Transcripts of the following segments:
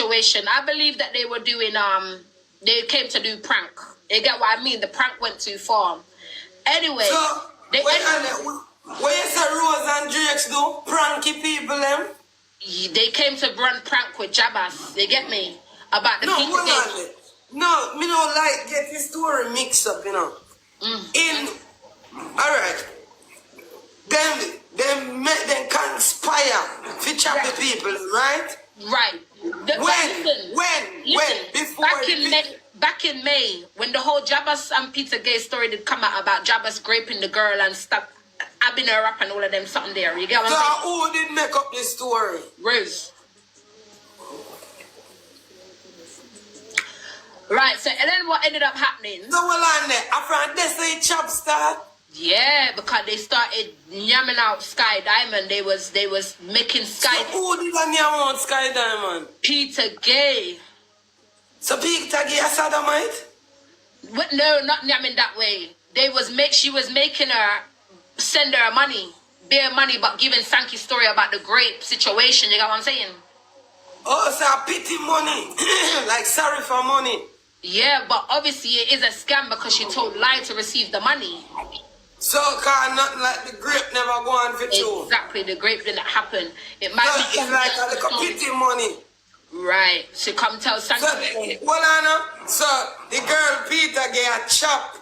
situation. I believe that they were doing, they came to do prank. You get what I mean? The prank went too far. Anyway. So, what you say Rose and Jakes do? Pranky people, them? They came to run prank with Jabas. You get me? About the Peter game. No, me don't like get this story mixed up, you know. Alright. Them make them conspire to chop the people, right? Right. When? Before back in May, when the whole Jabas and Peter Gay story did come out about Jabas raping the girl and stuff, I've been a rap and all of them something there. You get what I'm saying? So who did make up this story? Rose. Right, so and then what ended up happening? So well on there, after they say chop start. Yeah, because they started yamming out Sky Diamond. They was making Sky. So who did yam out Sky Diamond? Peter Gay. So Peter Gay a sodomite? What? No, not yamming that way. She was making her send her money, bare money, but giving Sankey story about the grape situation. You got what I'm saying? Oh, so a pity money, like sorry for money. Yeah, but obviously it is a scam because she told lie to receive the money. So, cause nothing like the grape never go on for you. Exactly, the grape didn't happen. It might be it's like a little pity money. Right. She come tell Sankey. So the girl Peter get a chop.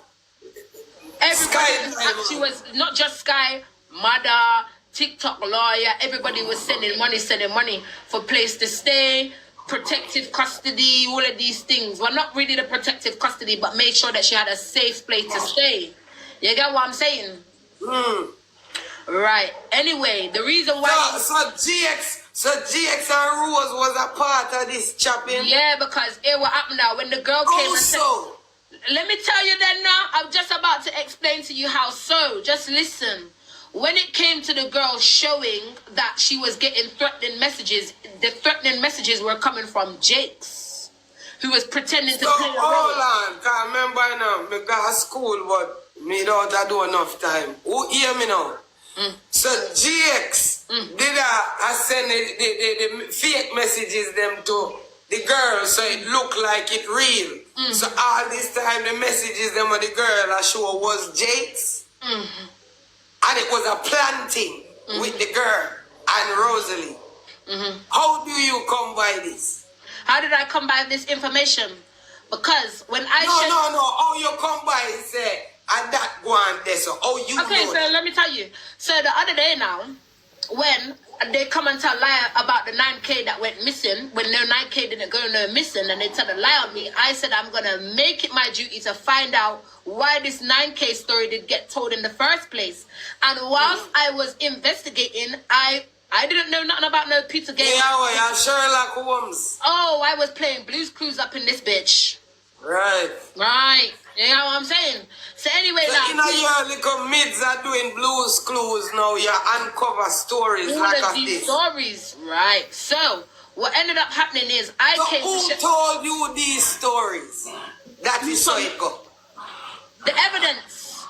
Everybody, she was not just Sky, mother, TikTok lawyer, everybody was sending money for place to stay, protective custody, all of these things. Well, not really the protective custody, but made sure that she had a safe place to stay. You get what I'm saying? Right. Anyway, the reason why... So GX and Rose was a part of this chopping? Yeah, because it what happened now. When the girl came and said... Let me tell you then now. I'm just about to explain to you how so. Just listen. When it came to the girl showing that she was getting threatening messages, the threatening messages were coming from JAKES, who was pretending to play a role. Hold on, because remember now, me got to school, but me don't do enough time. Who hear me now? So GX did I send the fake messages them to the girl so it looked like it real. So all this time the messages them of the girl I show was JAKES. And it was a planting with the girl and Rosalie. How do you come by this? How did I come by this information? Because when I No. How you come by it say and that go on there. So how you okay, know so that? let me tell you. So the other day now, when they come and tell lie about the 9K that went missing, when no 9K didn't go no missing, and they tell a lie on me, I said I'm gonna make it my duty to find out why this 9K story did get told in the first place. And whilst I was investigating, I didn't know nothing about no Peter Gay. Yeah, Sherlock Holmes. Oh, I was playing Blue's Clues up in this bitch. Right. You know what I'm saying? So anyway, so now... your little mids are doing Blue's Clues now. You uncover stories all like of these stories. Right. So, what ended up happening is who told you these stories? That is so it go. The evidence.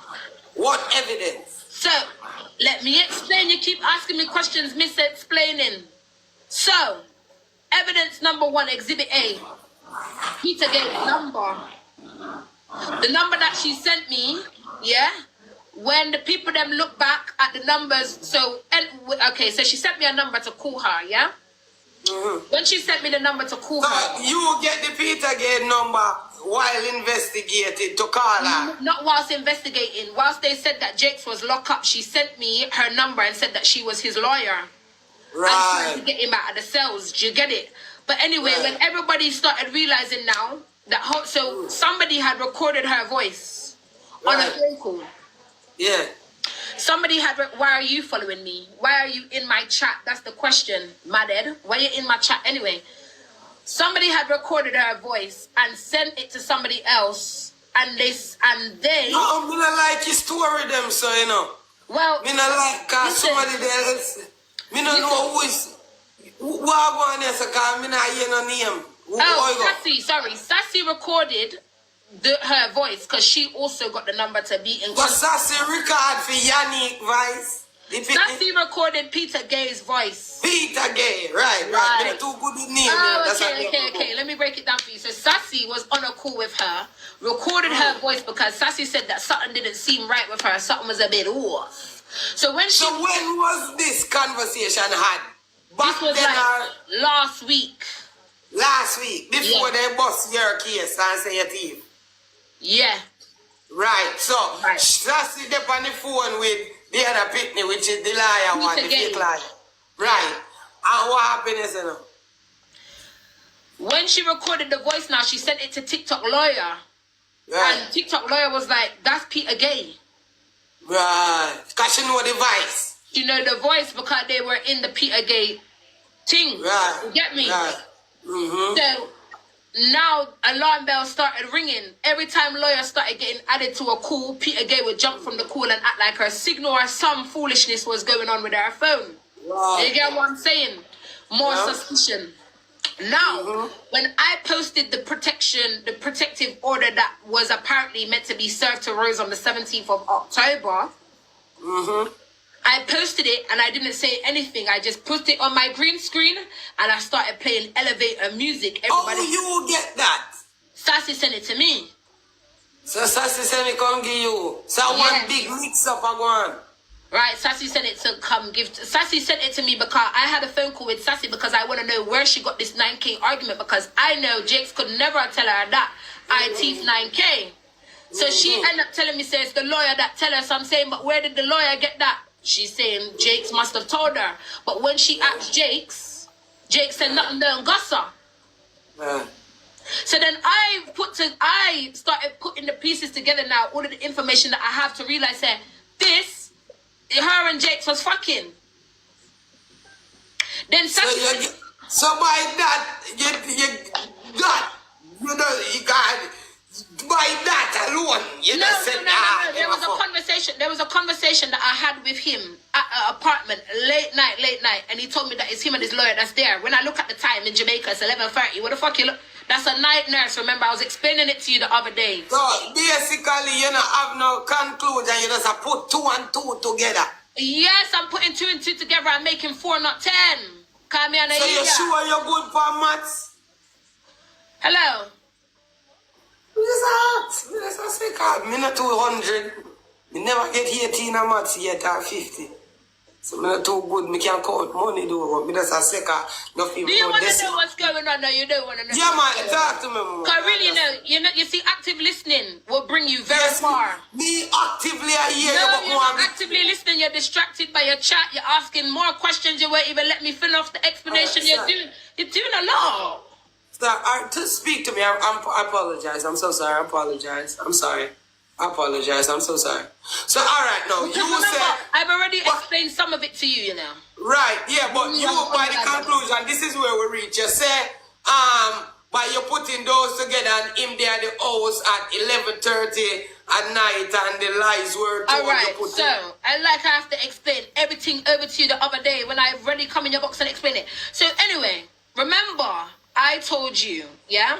What evidence? So, let me explain. You keep asking me questions, mis-explaining. So, evidence number 1, Exhibit A. Peter gave a number. The number that she sent me, yeah? When the people them look back at the numbers, so she sent me a number to call her, yeah? When she sent me the number to call her... You get the Peter Gate number while investigating to call her? Not whilst investigating. Whilst they said that Jakes was locked up, she sent me her number and said that she was his lawyer. Right. And trying to get him out of the cells. Do you get it? But anyway, when everybody started realizing now, so somebody had recorded her voice on a phone call. Yeah. Somebody had, why are you following me? Why are you in my chat? That's the question, Maded. Why are you in my chat? Anyway, somebody had recorded her voice and sent it to somebody else, and they... No, I'm gonna like your story them, so you know. Well... Me not like somebody else. Me not know who is... Who are going there, so me not hear no name. Sassy recorded her voice because she also got the number to be in. But Sassy record for Yannick voice. Sassy recorded Peter Gay's voice. Peter Gay, right. They're too good with name. Oh, okay. Sassy was on a call with her, recorded her voice because Sassy said that something didn't seem right with her. Something was a bit off. So when was this conversation had? This was like last week. Last week, before they bust your case and say your thief. Yeah. Right. So Sassy up on the phone with the other pitney, which is the liar one, the fake liar. Right. And what happened is, when she recorded the voice now, she sent it to TikTok lawyer. Right. And TikTok lawyer was like, that's Peter Gay. Right. Because she know the voice. You know the voice because they were in the Peter Gay thing. Right. You get me? Right. So now alarm bells started ringing. Every time lawyer started getting added to a call, Peter Gay would jump from the call and act like her signal or some foolishness was going on with her phone. Right. You get what I'm saying? More suspicion. Now, when I posted the protective order that was apparently meant to be served to Rose on the 17th of October, I posted it and I didn't say anything. I just put it on my green screen and I started playing elevator music. Everybody, you get that? Sassy sent it to me. So Sassy sent it come give you. So one big mix up and go on. Right, Sassy sent it to come give. Sassy sent it to me because I had a phone call with Sassy because I want to know where she got this 9K argument because I know Jakes could never tell her that I thief 9K. So she ended up telling me, says the lawyer that tell her. So I'm saying, but where did the lawyer get that? She's saying Jakes must have told her. But when she asked Jakes, Jakes said nothing done gossa. So then I started putting the pieces together now, all of the information that I have to realize that her and Jakes was fucking. Then so by that, you got by that alone. No. There was a conversation that I had with him at an apartment late night, and he told me that it's him and his lawyer that's there. When I look at the time in Jamaica, it's 11:30. What the fuck you look? That's a night nurse. Remember, I was explaining it to you the other day. So basically, you don't have no conclusion. You just put 2 and 2 together. Yes, I'm putting 2 and 2 together. I'm making 4, not 10. Call me on so you're sure you're good for maths? Hello. Just say, I'm not 200. I never get 18 in maths yet or 50. So I'm not too good. I can't count money though. I just say, do you want to know what's going on? No, you don't want to know. Yeah, man, talk to me, man. Because really, you see, active listening will bring you very far. Me actively I hear you, but you're not actively listening. You're distracted by your chat. You're asking more questions. You won't even let me finish off the explanation. You're doing a lot. To speak to me, I apologize. I'm so sorry. I apologize. I'm sorry. I apologize. I'm so sorry. So, all right, now, you said... I've already explained some of it to you, you know. Right, yeah, but you, by the conclusion, this is where we reach. You say, by you putting those together and him there at the house at 11:30 at night and the lies were told. All right, so, I have to explain everything over to you the other day when I've already come in your box and explain it. So, anyway, remember, I told you, yeah?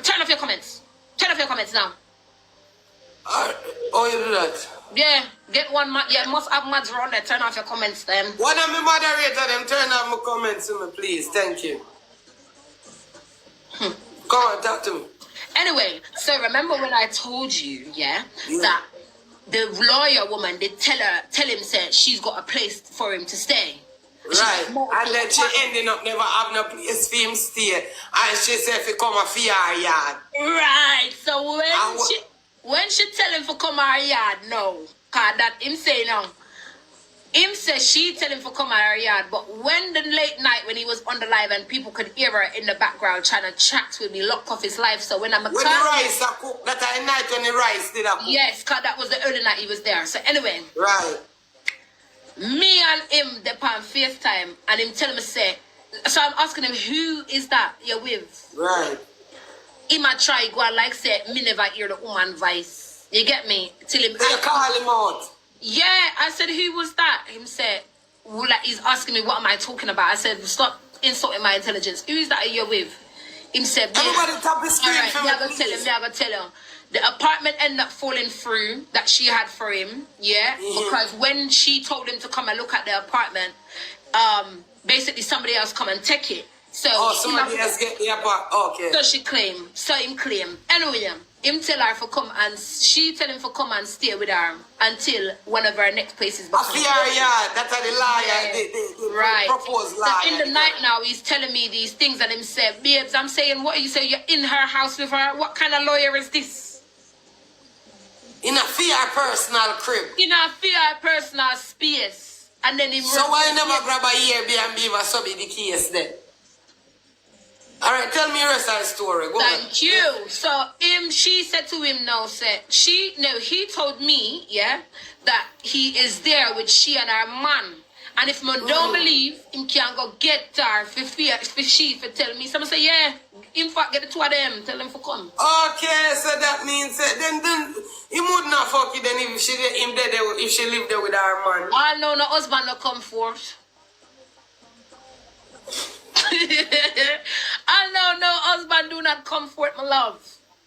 Turn off your comments. Turn off your comments now. You do that? Yeah, get one. Must have mods around there. Turn off your comments then. One of my moderator them turn off my comments to me, please. Thank you. Come on, talk to me. Anyway, so remember when I told you, that the lawyer woman did tell him said she's got a place for him to stay. Right, and then she ending up never having a place for him stay, and she said if he come a fear her yard. Right, so when she tell him for come her yard, no, cause that him say no. Him say she tell him for come her yard, but when the late night when he was on the live and people could hear her in the background trying to chat with me, lock off his life. So when I'm when the rice I cook, that I night when the rice did I cook. Yes, cause that was the early night he was there. So anyway. Right. Me and him upon FaceTime and him tell me say, so I'm asking him, who is that you're with? Right. He might try go and like say, me never hear the woman voice. You get me? Till him. So you call him out. Yeah, I said, who was that? Him said, well, like he's asking me what am I talking about? I said, stop insulting my intelligence. Who is that you're with? Him said, everybody tap the screen. All right, I'm gonna tell him. The apartment ended up falling through that she had for him, because when she told him to come and look at the apartment, basically somebody else come and take it. So somebody else get the part. Okay. So she claim. So him claim. Anyway, him tell her for come and she tell him for come and stay with her until one of her next places. Yeah, that's how the liar, the right. proposed liar. So in the night now, he's telling me these things that him said. Babes, I'm saying, what you say? You're in her house with her? What kind of lawyer is this? In a fear personal crib. In a fear personal space. And then him. So why never grab a Airbnb or something the case then? Alright, tell me the rest of the story. Go Thank you. So she said to him no, he told me, yeah, that he is there with she and her man. And if man don't believe, him can go get her for she tell me. Someone say, yeah, in fact get the two of them, tell them for come. Okay, so that means then he would not fuck you then if she lived there with her man. I know no husband no come forth. I know no husband do not comfort my love.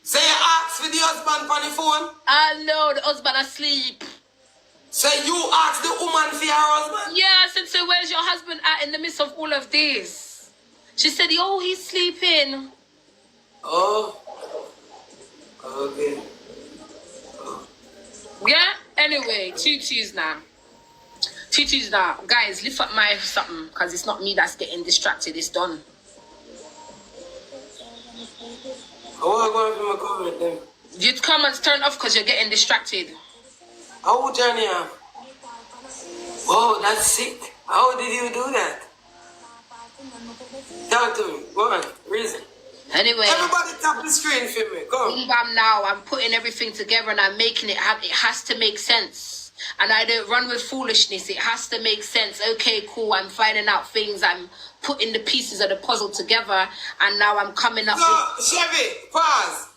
So you ask for the husband on the phone? I know the husband asleep. So you ask the woman for your husband? Yeah, I said, so where's your husband at in the midst of all of this? She said, oh, he's sleeping. Oh. Okay. Oh. Yeah? Anyway, tutus now. Guys, lift up my something, because it's not me that's getting distracted. It's done. I want to go into my comment then. Your comments turn off because you're getting distracted. How old Johnny are? Oh, that's sick. How did you do that? Talk to me. Go on. Reason. Anyway. Everybody tap the screen for me. Go on. Now I'm putting everything together and I'm making it happen. It has to make sense. And I don't run with foolishness. It has to make sense. Okay, cool. I'm finding out things. I'm putting the pieces of the puzzle together. And now I'm coming up with... Chevy, pause.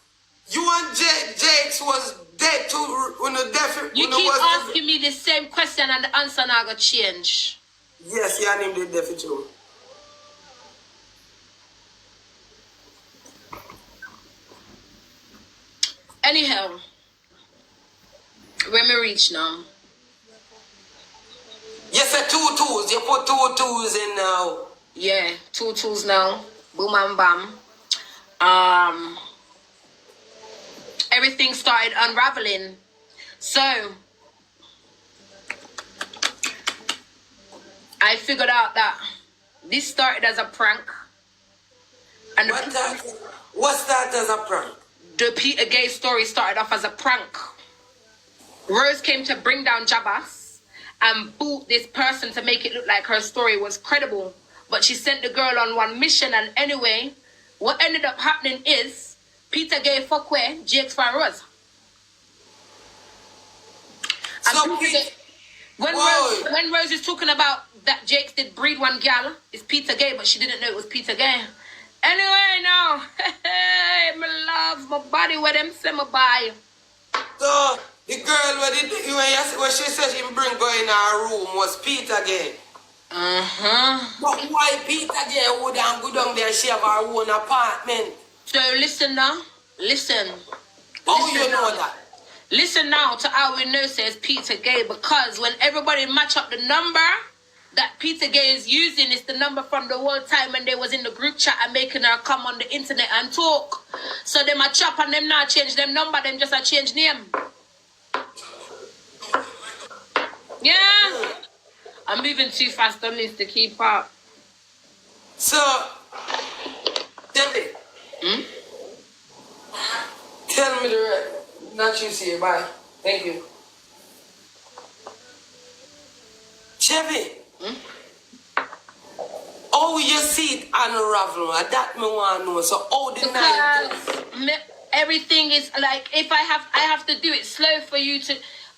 You and Jakes was dead too when the death... You keep asking me the same question and the answer now got change. Yes, your name did death too. Anyhow, where me reach now? Yes, sir, 2 2s. You put 2 2s in now. Yeah, 2 2s now. Boom and bam. Everything started unraveling. So I figured out that this started as a prank. And what's that as a prank? The Peter Gay story started off as a prank. Rose came to bring down Jabas and boot this person to make it look like her story was credible. But she sent the girl on one mission, and anyway, what ended up happening is Peter Gay fuck where Jakes for Rose. So when Rose is talking about that Jakes did breed one gal, it's Peter Gay, but she didn't know it was Peter Gay. Anyway, now, my love, my body, where them say my buy. So, the girl when she said she bring her in her room was Peter Gay. But why Peter Gay would go down there and she have her own apartment? So listen now. Listen. How you know that? Listen now to how we know says Peter Gay, because when everybody match up the number that Peter Gay is using, is the number from the whole time when they was in the group chat and making her come on the internet and talk. So them a chop and them not change them number, them just a change name. Yeah. I'm moving too fast on this to keep up. So, tell me. Tell me the rest. Not you see it. Bye. Thank you. Chevy. Oh, you see it unravel. That me want to know. So, how the night? Everything is like, if I have to do it slow for you to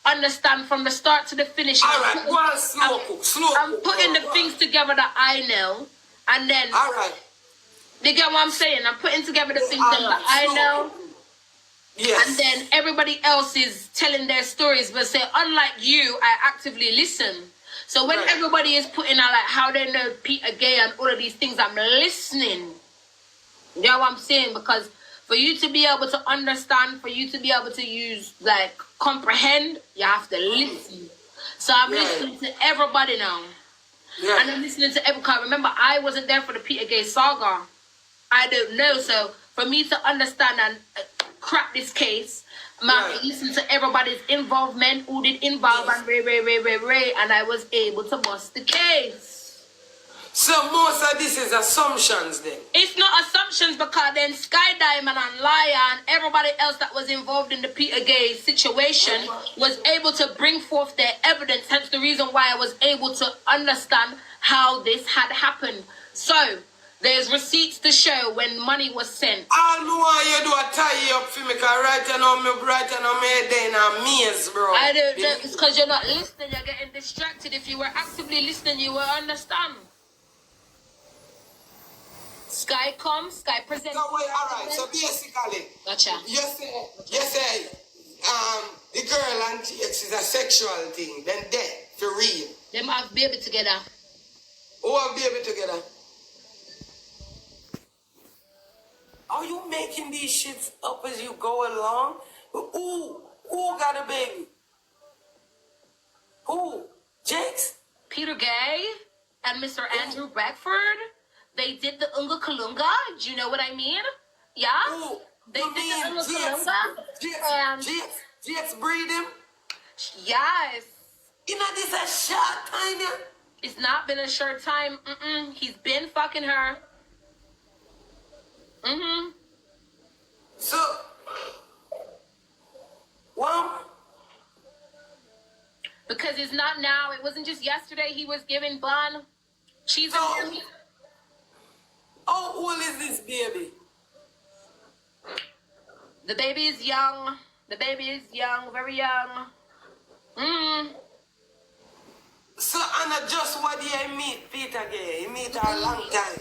understand from the start to the finish. All right, go on slow. I'm putting the things together that I know, and then. All right. You get what I'm saying? I'm putting together the things that I know. Yes. And then everybody else is telling their stories, but say, unlike you, I actively listen. So when everybody is putting out like how they know Peter Gay and all of these things, I'm listening. You know what I'm saying? Because for you to be able to understand, for you to be able to use, like, comprehend, you have to listen. So I'm listening to everybody now. Yeah. And I'm listening to every car. Remember, I wasn't there for the Petergate saga. I don't know. So for me to understand and crack this case, I listened to everybody's involvement, who did involve, and Ray, and I was able to bust the case. So most of this is assumptions then? It's not assumptions, because then Sky Diamond and Liar and everybody else that was involved in the Petergate situation was able to bring forth their evidence, hence the reason why I was able to understand how this had happened. So, there's receipts to show when money was sent. All me want you do a tie up for me, because right now me head in a maze, bro. I don't know, it's because you're not listening, you're getting distracted. If you were actively listening, you will understand. Sky comes, Sky presents. So wait, alright, so basically, Gotcha. you say, the girl and JAKES is a sexual thing, then that, for real. Them have baby together. Who have baby together? Are you making these shits up as you go along? Who got a baby? Who? JAKES? Peter Gay and Mr. Andrew Beckford, they did the Unga Kalunga. Do you know what I mean? Yeah? Who? They did the Unga Kalunga. JAKES breed him? Yes. You know, this a short time, yeah? It's not been a short time. He's been fucking her. So, well, because it's not now. It wasn't just yesterday he was giving Bun. She's how old is this baby? The baby is young. The baby is young, very young. So, Anna, just what did I meet Peter Gay? He meet her a long time.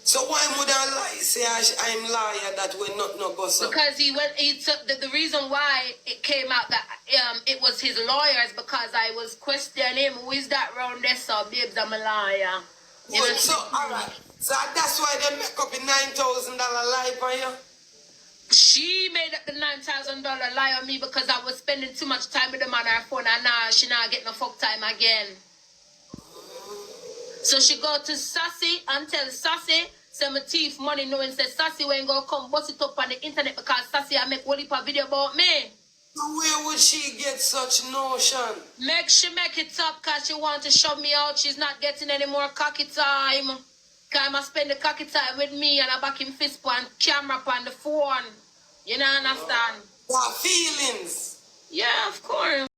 So why would I lie? Say I'm liar that we're not no go so? Because he took the reason why it came out that it was his lawyers, because I was questioning him, who is that round there, so babes, I'm a liar. Well, so alright. So that's why they make up a $9,000 lie for you? She made up the $9,000 lie on me because I was spending too much time with them on her phone, and now she not getting no fuck time again. So she go to Sassy and tell Sassy, say my thief money, knowing say Sassy when go come bust it up on the internet because Sassy I make one heap of video about me. So where would she get such notion? She make it up because she want to shove me out. She's not getting any more cocky time. Because I spend the cocky time with me and I back in fist and camera on the phone. You know, understand? What feelings? Yeah, of course.